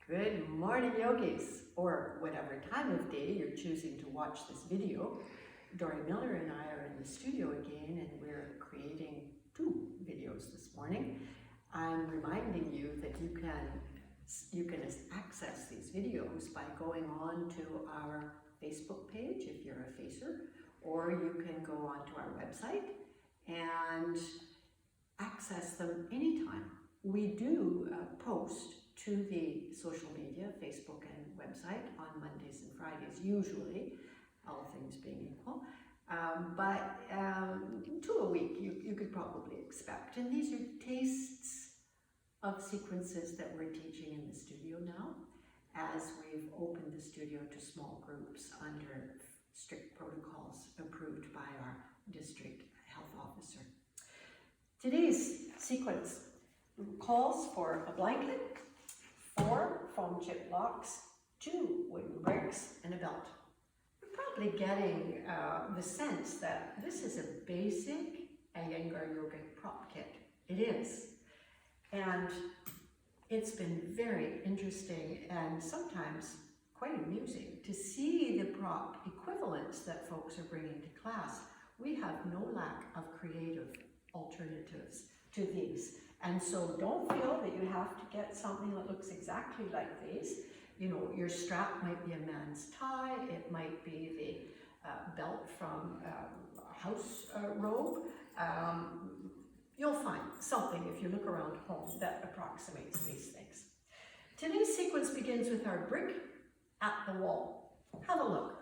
Good morning, yogis, or whatever time of day you're choosing to watch this video. Dory Miller and I are in the studio again, and we're creating 2 videos this morning. I'm reminding you that you can access these videos by going on to our Facebook page if you're a facer, or you can go onto our website and access them anytime. We do post to the social media, Facebook and website, on Mondays and Fridays, usually, all things being equal. But 2 a week you could probably expect. And these are tastes of sequences that we're teaching in the studio now, as we've opened the studio to small groups under strict protocols approved by our district health officer. Today's sequence calls for a blanket, 4 foam chip blocks, 2 wooden bricks, and a belt. You're probably getting the sense that this is a basic Iyengar yogic prop kit. It is. And it's been very interesting and sometimes quite amusing to see the prop equivalents that folks are bringing to class. We have no lack of creative alternatives to these. And so don't feel that you have to get something that looks exactly like these. You know, your strap might be a man's tie, it might be the belt from a house robe. You'll find something if you look around home that approximates these things. Today's sequence begins with our brick at the wall. Have a look.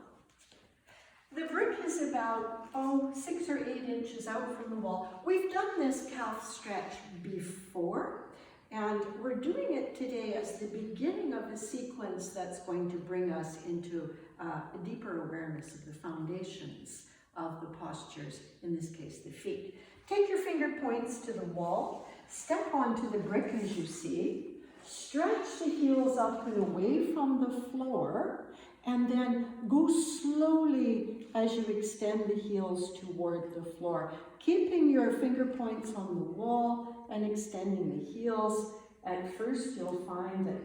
The brick is about 6 or 8 inches out from the wall. We've done this calf stretch before, and we're doing it today as the beginning of a sequence that's going to bring us into a deeper awareness of the foundations of the postures, in this case the feet. Take your finger points to the wall, step onto the brick as you see, stretch the heels up and away from the floor, and then go slowly as you extend the heels toward the floor, keeping your finger points on the wall and extending the heels. At first you'll find that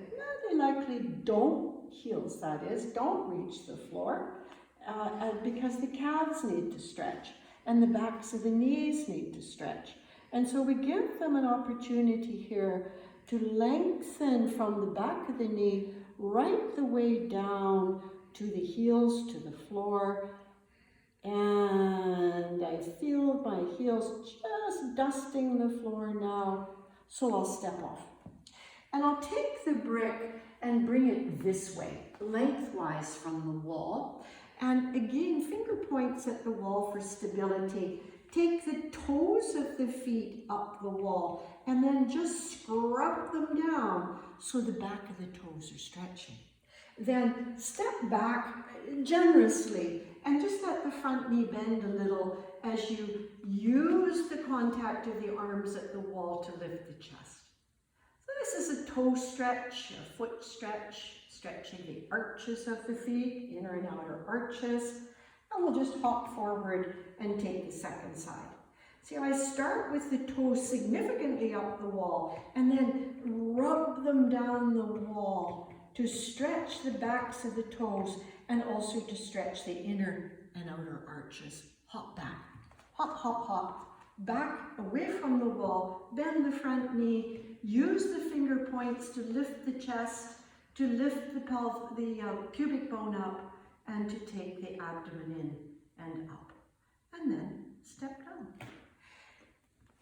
they likely heels don't reach the floor because the calves need to stretch and the backs of the knees need to stretch. And so we give them an opportunity here to lengthen from the back of the knee right the way down to the heels, to the floor. And I feel my heels just dusting the floor now, so I'll step off. And I'll take the brick and bring it this way, lengthwise from the wall. And again, finger points at the wall for stability. Take the toes of the feet up the wall and then just scrub them down so the back of the toes are stretching. Then step back generously and just let the front knee bend a little as you use the contact of the arms at the wall to lift the chest. So this is a toe stretch, a foot stretch, stretching the arches of the feet, inner and outer arches. And we'll just hop forward and take the second side. See, I start with the toes significantly up the wall and then rub them down the wall to stretch the backs of the toes and also to stretch the inner and outer arches. Hop back, hop, hop, hop, back away from the wall, bend the front knee, use the finger points to lift the chest, to lift the pubic bone up, and to take the abdomen in and up, and then step down.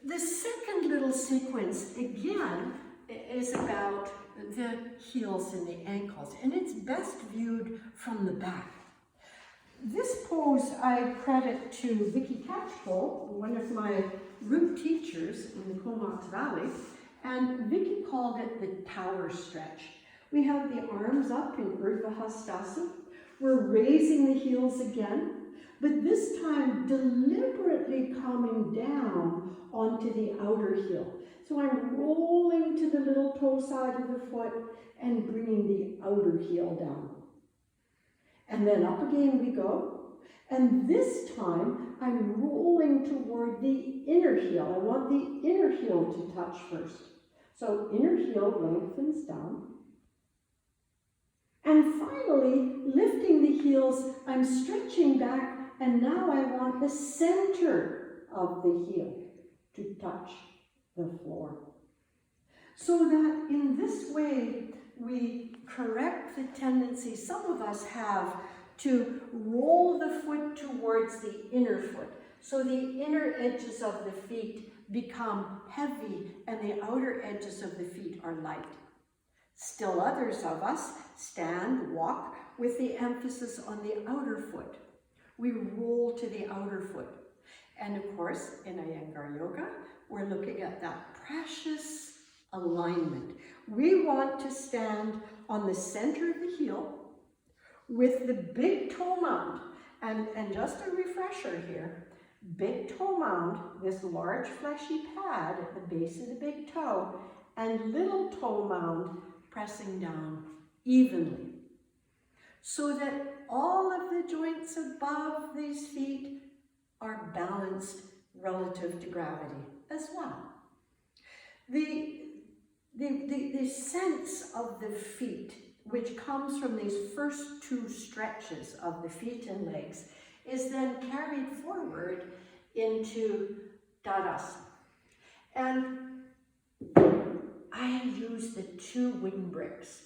The second little sequence, again, is about the heels and the ankles, and it's best viewed from the back. This pose I credit to Vicki Catchpole, one of my root teachers in the Comox Valley, and Vicki called it the tower stretch. We have the arms up in Urdhva Hastasana. We're raising the heels again, but this time deliberately coming down onto the outer heel. So I'm rolling to the little toe side of the foot and bringing the outer heel down. And then up again we go. And this time I'm rolling toward the inner heel. I want the inner heel to touch first. So inner heel lengthens down. And finally, lifting the heels, I'm stretching back, and now I want the center of the heel to touch the floor. So that in this way, we correct the tendency some of us have to roll the foot towards the inner foot. So the inner edges of the feet become heavy and the outer edges of the feet are light. Still others of us stand, walk with the emphasis on the outer foot. We roll to the outer foot. And of course, in Iyengar Yoga, we're looking at that precious alignment. We want to stand on the center of the heel with the big toe mound. And just a refresher here, big toe mound, this large fleshy pad at the base of the big toe, and little toe mound pressing down evenly, so that all of the joints above these feet are balanced relative to gravity as well. The sense of the feet, which comes from these first two stretches of the feet and legs, is then carried forward into Tadasana. And I use the two wooden bricks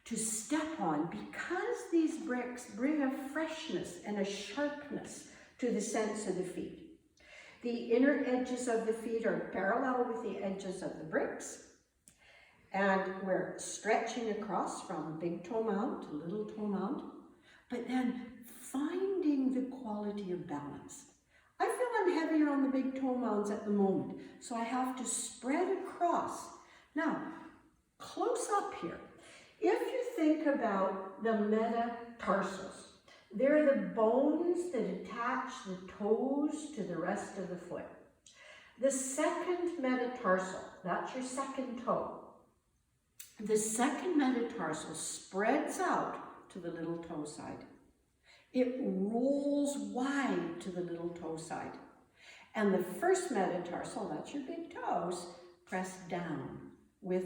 to step on because these bricks bring a freshness and a sharpness to the sense of the feet. The inner edges of the feet are parallel with the edges of the bricks, and we're stretching across from big toe mound to little toe mound, but then finding the quality of balance. I feel I'm heavier on the big toe mounds at the moment, so I have to spread across. Now, close up here, if you think about the metatarsals, they're the bones that attach the toes to the rest of the foot. The second metatarsal, that's your second toe. The second metatarsal spreads out to the little toe side. It rolls wide to the little toe side. And the first metatarsal, that's your big toes, press down with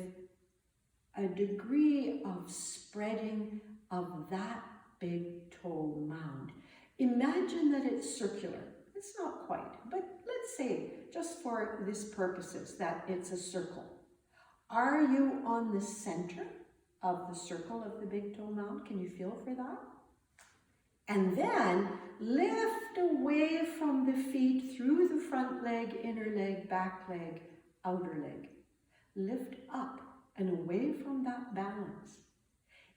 a degree of spreading of that big toe mound. Imagine that it's circular. It's not quite, but let's say, just for this purposes, that it's a circle. Are you on the center of the circle of the big toe mound? Can you feel for that? And then lift away from the feet through the front leg, inner leg, back leg, outer leg. Lift up and away from that balance.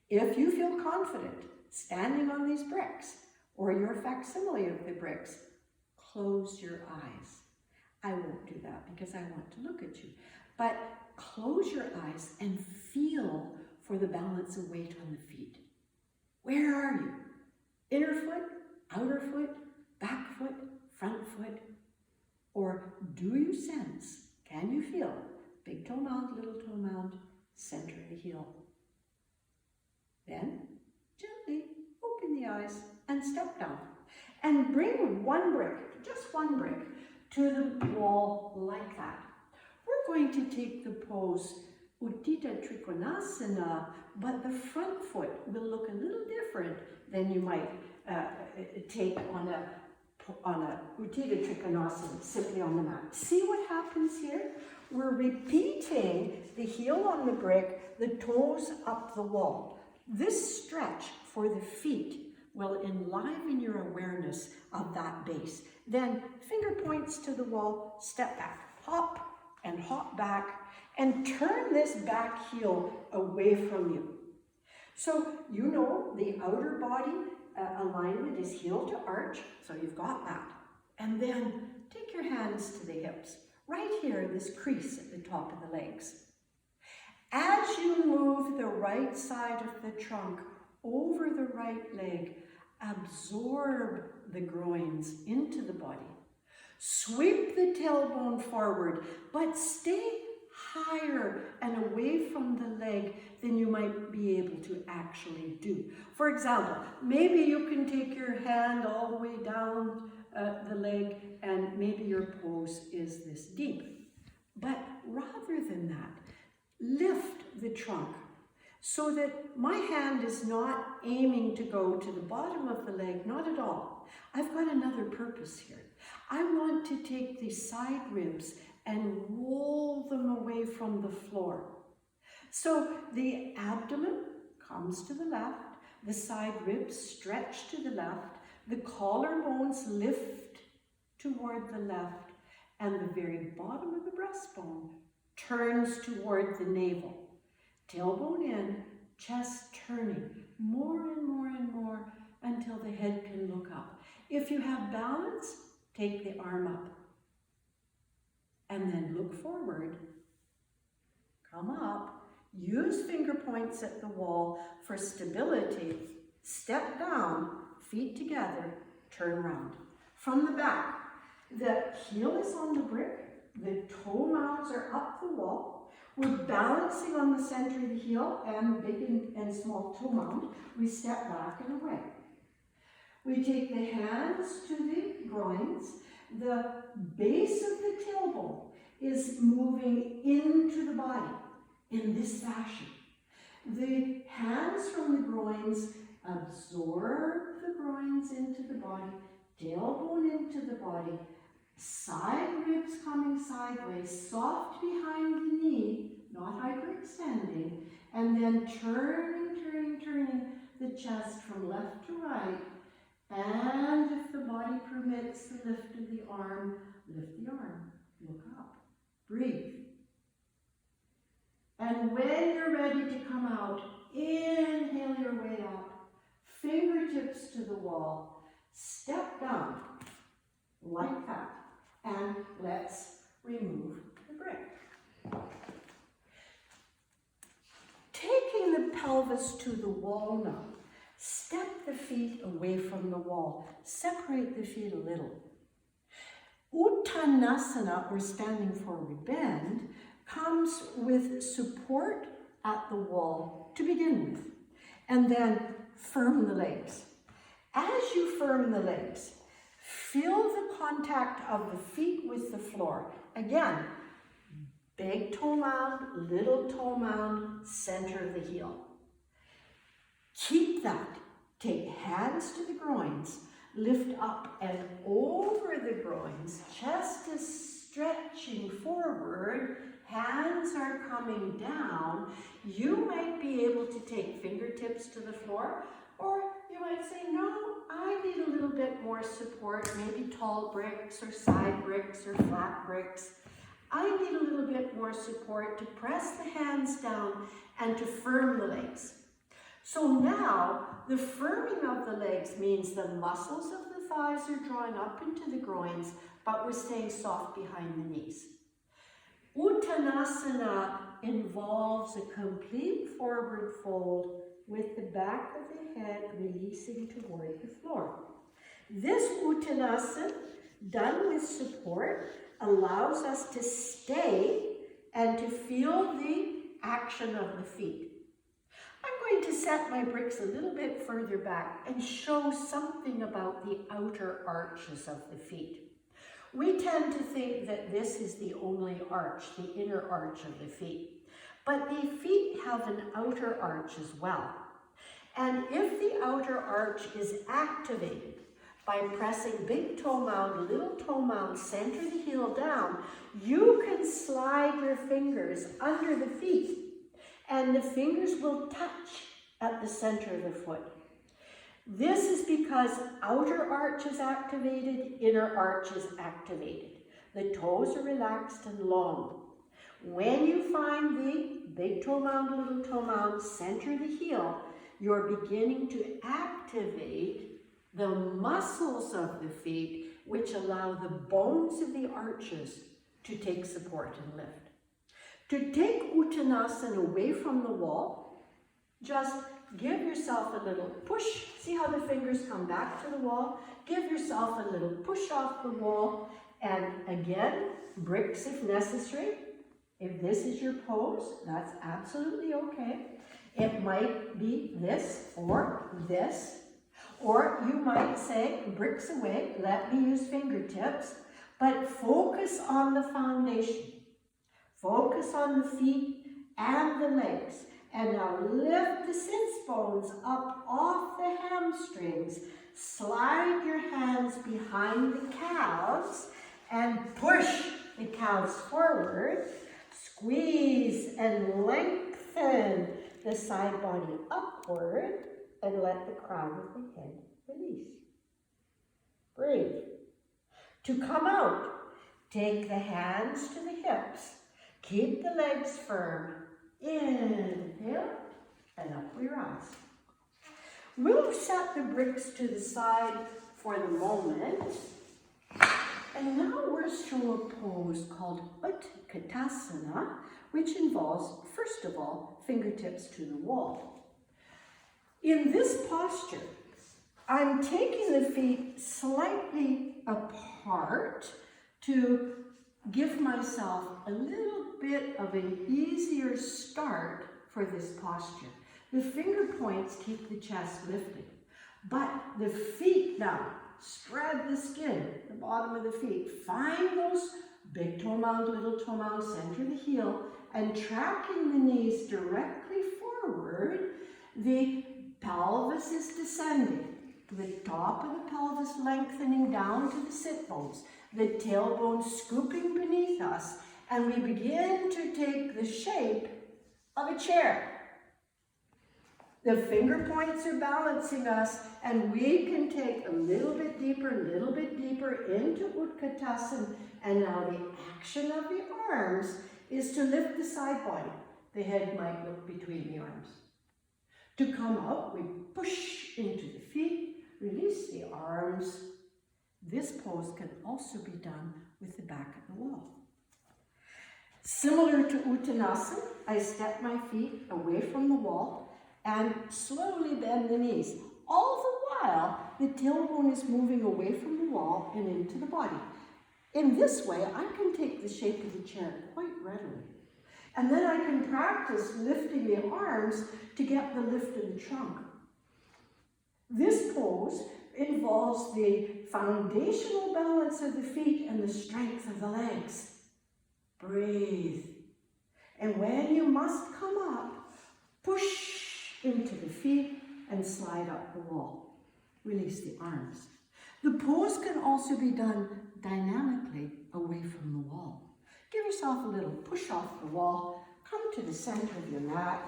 If you feel confident standing on these bricks or your facsimile of the bricks, close your eyes. I won't do that because I want to look at you. But close your eyes and feel for the balance of weight on the feet. Where are you? Inner foot, outer foot, back foot, front foot? Or do you sense, can you feel big toe mound, little toe mound, center of the heel? Then gently open the eyes and step down. And bring one brick, just one brick, to the wall like that. We're going to take the pose Utthita Trikonasana, but the front foot will look a little different than you might take on a Utthita Trikonasana, simply on the mat. See what happens here? We're repeating the heel on the brick, the toes up the wall. This stretch for the feet will enliven your awareness of that base. Then finger points to the wall, step back, hop and hop back, and turn this back heel away from you. So you know the outer body alignment is heel to arch, so you've got that. And then take your hands to the hips, right here, this crease at the top of the legs. As you move the right side of the trunk over the right leg, absorb the groins into the body. Sweep the tailbone forward, but stay higher and away from the leg than you might be able to actually do. For example, maybe you can take your hand all the way down the leg and maybe your pose is this deep. But rather than that, lift the trunk so that my hand is not aiming to go to the bottom of the leg, not at all. I've got another purpose here. I want to take the side ribs and roll them away from the floor. So the abdomen comes to the left, the side ribs stretch to the left, the collarbones lift toward the left, and the very bottom of the breastbone turns toward the navel. Tailbone in, chest turning more and more and more until the head can look up. If you have balance, take the arm up and then look forward. Come up, use finger points at the wall for stability. Step down, feet together, turn around. From the back, the heel is on the brick, the toe mounds are up the wall. We're balancing on the center of the heel and big and small toe mound. We step back and away. We take the hands to the groins. The base of the tailbone is moving into the body in this fashion. The hands from the groins absorb the groins into the body, tailbone into the body, side ribs coming sideways, soft behind the knee, not hyperextending, and then turning the chest from left to right. And if the body permits the lift of the arm, lift the arm, look up, breathe. And when you're ready to come out, inhale your way up, fingertips to the wall, step down, like that. And let's remove the brick. Taking the pelvis to the wall now, step the feet away from the wall. Separate the feet a little. Uttanasana, or standing forward bend, comes with support at the wall to begin with. And then firm the legs. As you firm the legs, feel the contact of the feet with the floor. Again, big toe mound, little toe mound, center of the heel. Keep that. Take hands to the groins, lift up and over the groins. Chest is stretching forward, hands are coming down. You might be able to take fingertips to the floor, or you might say, no, I need a little bit more support, maybe tall bricks or side bricks or flat bricks. I need a little bit more support to press the hands down and to firm the legs. So now, the firming of the legs means the muscles of the thighs are drawing up into the groins, but we're staying soft behind the knees. Uttanasana involves a complete forward fold with the back of the head releasing toward the floor. This Uttanasana, done with support, allows us to stay and to feel the action of the feet. I'm going to set my bricks a little bit further back and show something about the outer arches of the feet. We tend to think that this is the only arch, the inner arch of the feet. But the feet have an outer arch as well. And if the outer arch is activated by pressing big toe mound, little toe mound, center the heel down, you can slide your fingers under the feet and the fingers will touch at the center of the foot. This is because outer arch is activated, inner arch is activated. The toes are relaxed and long. When you find the big toe mound, little toe mound, center the heel, you're beginning to activate the muscles of the feet, which allow the bones of the arches to take support and lift. To take Uttanasana away from the wall, just give yourself a little push. See how the fingers come back to the wall? Give yourself a little push off the wall. And again, bricks if necessary. If this is your pose, that's absolutely okay. It might be this or this. Or you might say, bricks away, let me use fingertips. But focus on the foundation. Focus on the feet and the legs. And now lift the sits bones up off the hamstrings. Slide your hands behind the calves and push the calves forward. Squeeze and lengthen the side body upward and let the crown of the head release. Breathe. To come out, take the hands to the hips. Keep the legs firm. Inhale, and up we rise. We'll set the bricks to the side for the moment. And now we're to a pose called Utkatasana, which involves, first of all, fingertips to the wall. In this posture, I'm taking the feet slightly apart to give myself a little bit of an easier start for this posture. The finger points keep the chest lifted, but the feet now, spread the skin, the bottom of the feet. Find those big toe mound, little toe mound, center the heel, and tracking the knees directly forward, the pelvis is descending. The top of the pelvis lengthening down to the sit bones, the tailbone scooping beneath us, and we begin to take the shape of a chair. The finger points are balancing us, and we can take a little bit deeper into Utkatasana. And now the action of the arms is to lift the side body. The head might look between the arms. To come up, we push into the feet, release the arms. This pose can also be done with the back of the wall. Similar to Uttanasana, I step my feet away from the wall and slowly bend the knees. All the while, the tailbone is moving away from the wall and into the body. In this way, I can take the shape of the chair quite readily. And then I can practice lifting the arms to get the lift of the trunk. This pose involves the foundational balance of the feet and the strength of the legs. Breathe. And when you must come up, push into the feet and slide up the wall. Release the arms. The pose can also be done dynamically away from the wall. Give yourself a little push off the wall, come to the center of your mat,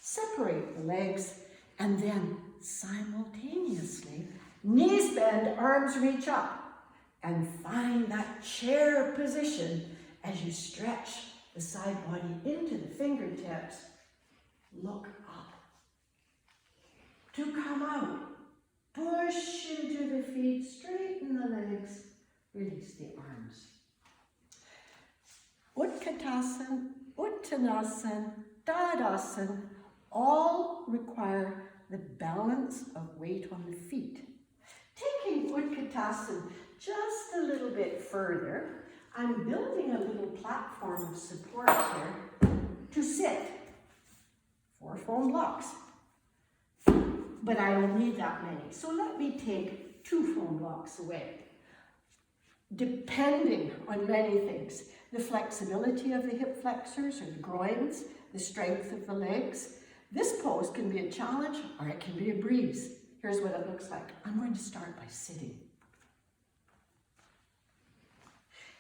separate the legs, and then simultaneously, knees bend, arms reach up, and find that chair position as you stretch the side body into the fingertips. Look up. To come out, push into the feet, straighten the legs, release the arms. Utkatasana, Uttanasana, Tadasana all require the balance of weight on the feet. Taking Utkatasana just a little bit further, I'm building a little platform of support here to sit. 4 foam blocks. But I don't need that many, so let me take 2 foam blocks away. Depending on many things, the flexibility of the hip flexors or the groins, the strength of the legs. This pose can be a challenge or it can be a breeze. Here's what it looks like. I'm going to start by sitting.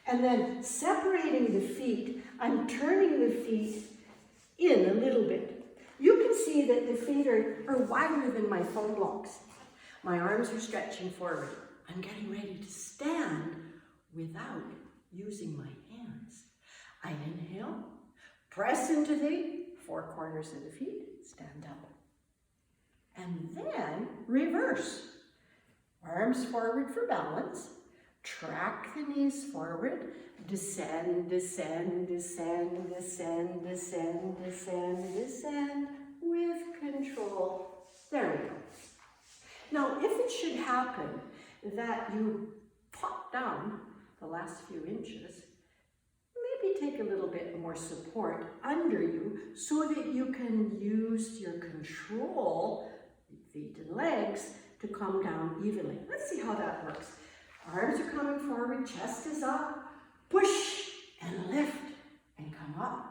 And then separating the feet, I'm turning the feet in a little bit. You can see that the feet are wider than my foam blocks. My arms are stretching forward. I'm getting ready to stand without using my hands. I inhale, press into the 4 corners of the feet, stand up. And then reverse. Arms forward for balance. Track the knees forward. Descend, descend, descend, descend, descend, descend, descend with control. There we go. Now, if it should happen that you pop down the last few inches, maybe take a little bit more support under you so that you can use your control, feet and legs, to come down evenly. Let's see how that works. Arms are coming forward, chest is up, push and lift and come up.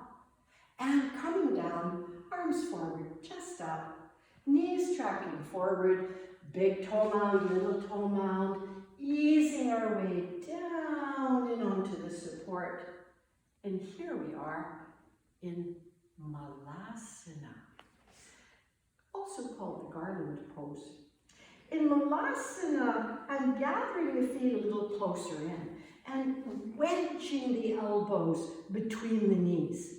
And coming down, arms forward, chest up, knees tracking forward, big toe mound, little toe mound, easing our way down and onto the support. And here we are in Malasana, also called the garland pose. In Malasana, I'm gathering the feet a little closer in and wedging the elbows between the knees.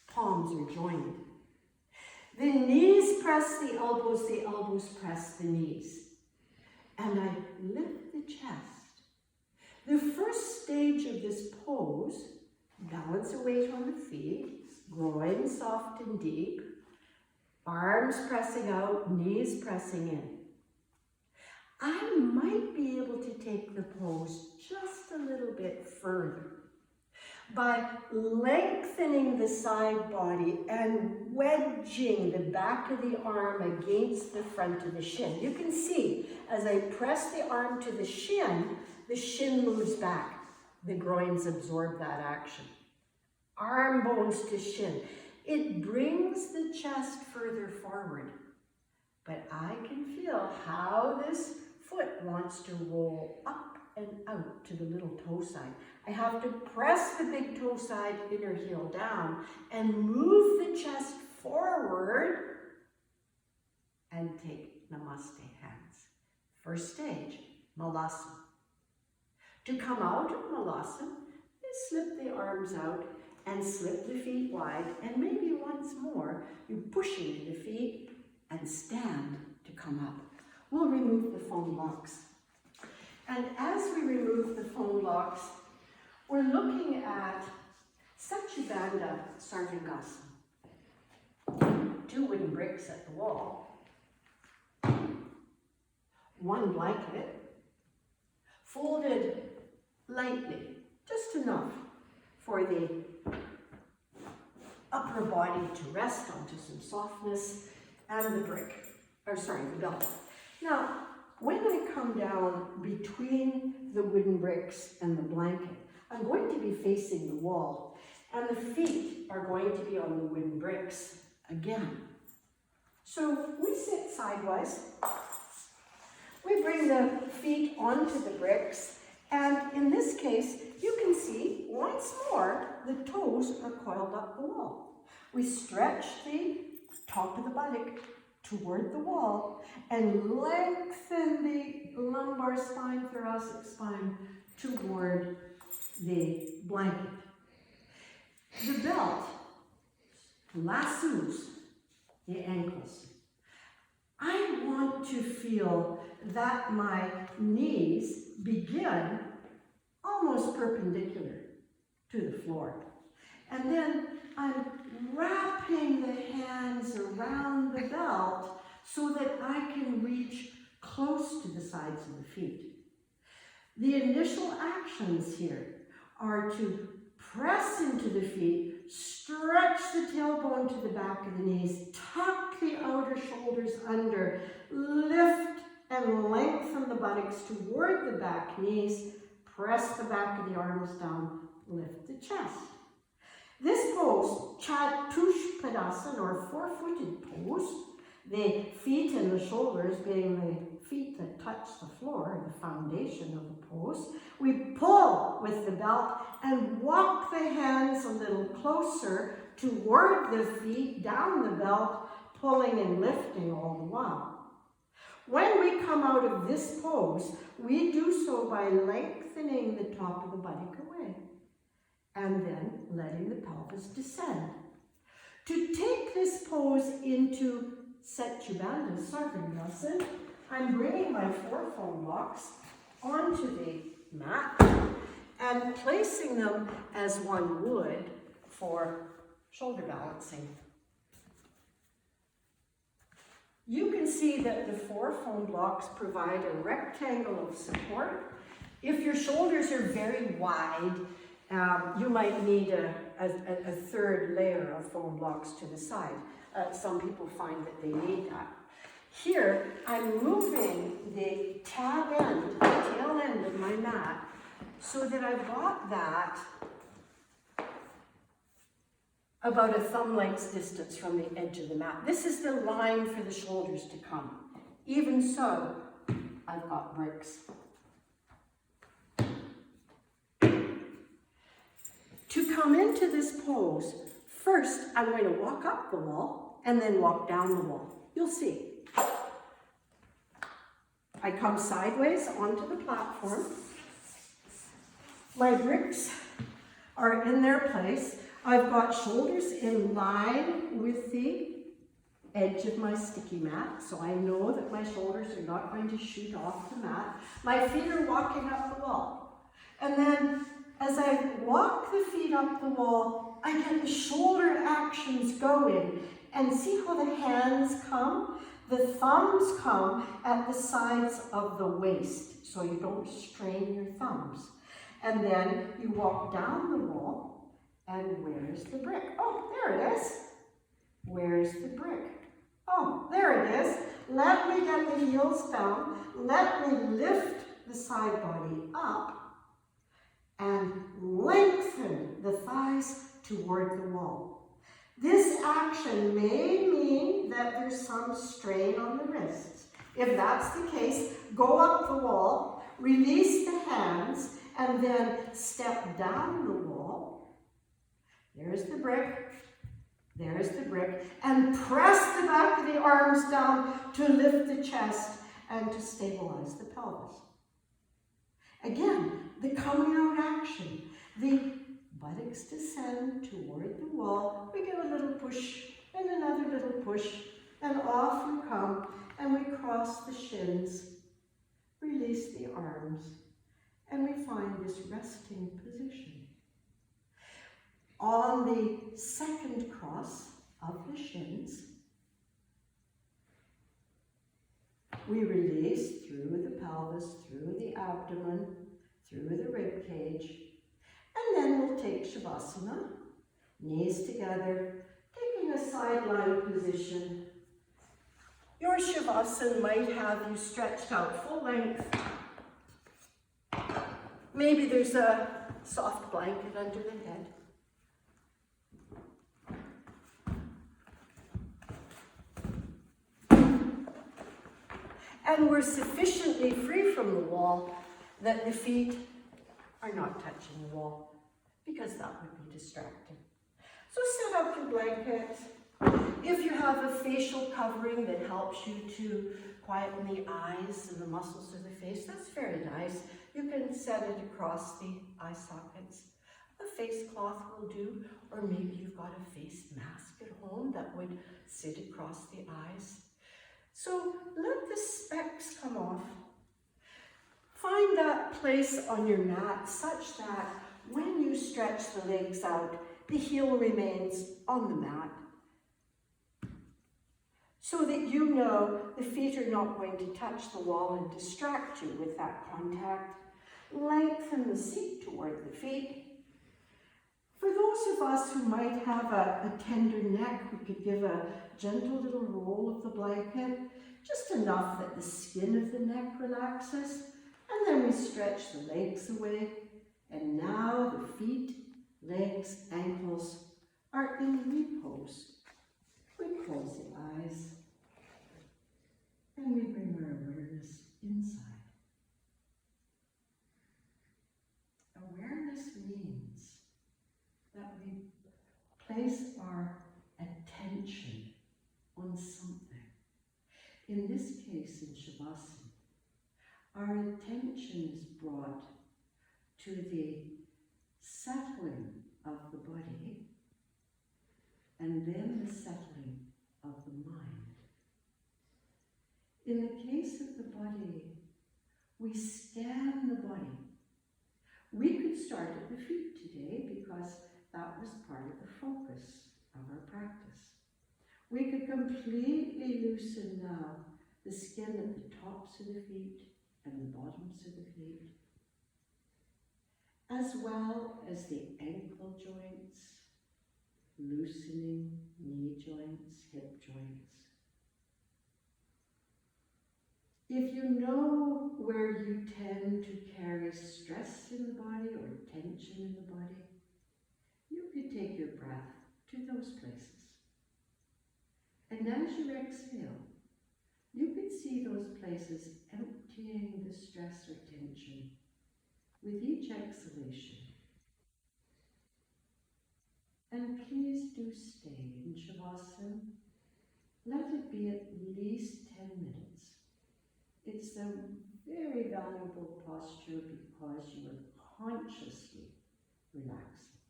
Palms are joined. The knees press the elbows press the knees. And I lift the chest. The first stage of this pose, balance a weight on the feet, groin soft and deep, arms pressing out, knees pressing in. I might be able to take the pose just a little bit further by lengthening the side body and wedging the back of the arm against the front of the shin. You can see as I press the arm to the shin moves back. The groins absorb that action. Arm bones to shin. It brings the chest further forward. But I can feel how this foot wants to roll up and out to the little toe side. I have to press the big toe side, inner heel down, and move the chest forward and take Namaste hands. First stage, Malasana. To come out of Malasana, you slip the arms out and slip the feet wide, and maybe once more, you push into the feet and stand to come up. We'll remove the foam blocks. And as we remove the foam blocks, we're looking at Satyabandha Sarvangasana. 2 wooden bricks at the wall, 1 blanket, folded lightly, just enough for the upper body to rest onto some softness, and the belt. Now, when I come down between the wooden bricks and the blanket, I'm going to be facing the wall, and the feet are going to be on the wooden bricks again. So we sit sidewise. We bring the feet onto the bricks, and in this case, you can see once more the toes are coiled up the wall. We stretch the top of the buttock toward the wall and lengthen the lumbar spine, thoracic spine toward the blanket. The belt lassos the ankles. I want to feel that my knees begin almost perpendicular to the floor. And then I'm wrapping the hands around the belt so that I can reach close to the sides of the feet. The initial actions here are to press into the feet, stretch the tailbone to the back of the knees, tuck the outer shoulders under, lift and lengthen the buttocks toward the back knees, press the back of the arms down, lift the chest. This pose, Chatushpadasana, or four-footed pose, the feet and the shoulders being the feet that touch the floor, the foundation of the pose. We pull with the belt and walk the hands a little closer toward the feet, down the belt, pulling and lifting all the while. When we come out of this pose, we do so by lengthening the top of the buttock away and then letting the pelvis descend. To take this pose into Satyabandha Sarvangasana, I'm bringing my 4 foam blocks onto the mat and placing them as one would for shoulder balancing. You can see that the 4 foam blocks provide a rectangle of support. If your shoulders are very wide, you might need a 3rd layer of foam blocks to the side. Some people find that they need that. Here, I'm moving the tail end of my mat so that I've got that about a thumb length's distance from the edge of the mat. This is the line for the shoulders to come. Even so, I've got bricks. To come into this pose, first I'm going to walk up the wall and then walk down the wall. You'll see. I come sideways onto the platform. My bricks are in their place. I've got shoulders in line with the edge of my sticky mat, so I know that my shoulders are not going to shoot off the mat. My feet are walking up the wall. And then as I walk the feet up the wall, I get the shoulder actions going. And see how the hands come? The thumbs come at the sides of the waist, so you don't strain your thumbs. And then you walk down the wall, and where's the brick? Oh, there it is. Where's the brick? Oh, there it is. Let me get the heels down. Let me lift the side body up and lengthen the thighs toward the wall. This action may mean that there's some strain on the wrists. If that's the case, go up the wall, release the hands, and then step down the wall. There's the brick. There's the brick. And press the back of the arms down to lift the chest and to stabilize the pelvis. Again, the coming out action. The buttocks descend toward the wall. We give a little push and another little push, and off we come, and we cross the shins, release the arms, and we find this resting position. On the second cross of the shins, we release through the pelvis, through the abdomen, through the rib cage, and then we'll take Shavasana, knees together, taking a sideline position. Your Shavasana might have you stretched out full length. Maybe there's a soft blanket under the head. And we're sufficiently free from the wall that the feet are not touching the wall, because that would be distracting. So set up your blanket. If you have a facial covering that helps you to quieten the eyes and the muscles of the face, that's very nice. You can set it across the eye sockets. A face cloth will do, or maybe you've got a face mask at home that would sit across the eyes. So let the specs come off. Find that place on your mat such that when you stretch the legs out, the heel remains on the mat, so that you know the feet are not going to touch the wall and distract you with that contact. Lengthen the seat toward the feet. For those of us who might have a tender neck, we could give a gentle little roll of the blanket, just enough that the skin of the neck relaxes, and then we stretch the legs away, and now the feet, legs, ankles are in repose. We close the eyes, and we bring our awareness inside. Awareness means that we place our attention on something. In this case, in Shavasana, our attention is brought to the settling of the body and then the settling of the mind. In the case of the body, we scan the body. We could start at the feet today because that was part of the focus of our practice. We could completely loosen now the skin at the tops of the feet and the bottoms of the feet, as well as the ankle joints, loosening knee joints, hip joints. If you know where you tend to carry stress in the body or tension in the body, you could take your breath to those places. And as you exhale, you could see those places emptying the stress or tension with each exhalation. And please do stay in Shavasana. Let it be at least 10 minutes. It's a very valuable posture because you are consciously relaxing.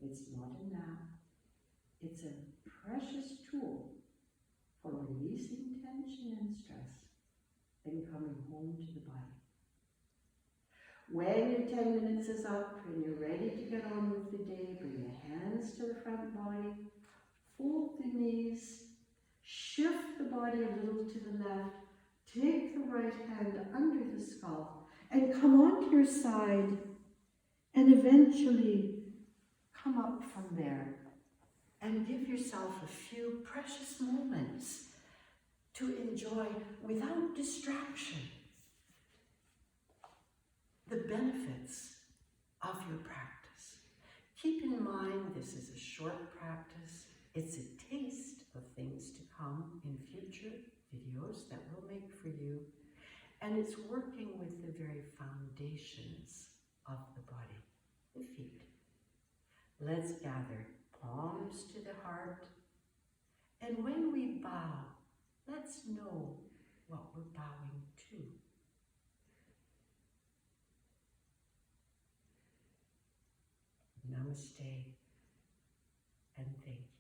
It's not a nap. It's a precious tool for releasing tension and stress and coming home to the body. When your 10 minutes is up and you're ready to get on with the day, bring the hands to the front body, fold the knees, shift the body a little to the left, take the right hand under the skull, and come onto your side, and eventually come up from there and give yourself a few precious moments to enjoy without distraction the benefits of your practice. Keep in mind, this is a short practice. It's a taste of things to come in future videos that we'll make for you. And it's working with the very foundations of the body, the feet. Let's gather palms to the heart. And when we bow, let's know what we're bowing to. Namaste and thank you.